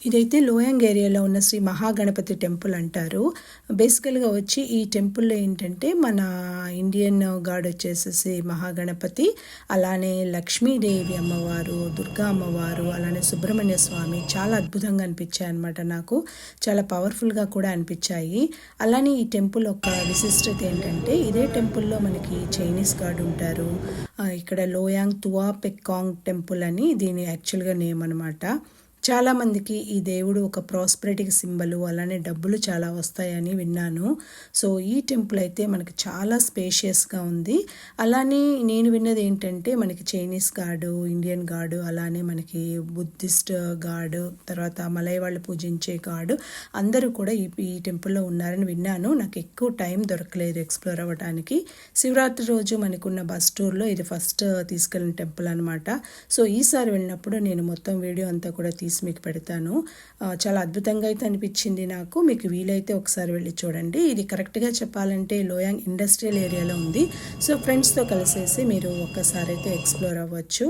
ఇదైతే లోయాంగ్ ఏరియాలో ఉన్న శ్రీ మహాగణపతి టెంపుల్ అంటారు. బేసికల్‌గా వచ్చి ఈ టెంపుల్‌లో ఏంటంటే మన ఇండియన్ గాడ్ వచ్చేసేసి మహాగణపతి, అలానే లక్ష్మీదేవి అమ్మవారు, దుర్గా అమ్మవారు, అలానే సుబ్రహ్మణ్య స్వామి చాలా అద్భుతంగా అనిపించాయన్నమాట నాకు. చాలా పవర్‌ఫుల్‌గా కూడా అనిపించాయి. అలానే ఈ టెంపుల్ ఒక విశిష్టత ఏంటంటే ఇదే టెంపుల్‌లో మనకి చైనీస్ గాడ్ ఉంటారు. ఇక్కడ లోయాంగ్ తువా పెక్కాంగ్ టెంపుల్ అని దీని యాక్చువల్‌గా నేమ్ అనమాట. చాలామందికి ఈ దేవుడు ఒక ప్రాస్పెరిటీకి సింబలు, అలానే డబ్బులు చాలా వస్తాయని విన్నాను. సో ఈ టెంపుల్ అయితే మనకి చాలా స్పేషియస్గా ఉంది. అలానే నేను విన్నది ఏంటంటే మనకి చైనీస్ గాడు, ఇండియన్ గాడు, అలానే మనకి బుద్ధిస్ట్ గాడు, తర్వాత మలై వాళ్ళు పూజించే గాడు అందరూ కూడా ఈ టెంపుల్లో ఉన్నారని విన్నాను. నాకు ఎక్కువ టైం దొరకలేదు ఎక్స్ప్లోర్ అవ్వడానికి. శివరాత్రి రోజు మనకున్న బస్ టూర్లో ఇది ఫస్ట్ తీసుకెళ్ళిన టెంపుల్ అనమాట. సో ఈసారి వెళ్ళినప్పుడు నేను మొత్తం వీడియో అంతా కూడా తీసి మీకు పెడతాను. చాలా అద్భుతంగా అయితే అనిపించింది నాకు. మీకు వీలైతే ఒకసారి వెళ్ళి చూడండి. ఇది కరెక్ట్గా చెప్పాలంటే లోయాంగ్ ఇండస్ట్రియల్ ఏరియాలో ఉంది. సో ఫ్రెండ్స్తో కలిసేసి మీరు ఒక్కసారి అయితే ఎక్స్ప్లోర్ అవ్వచ్చు.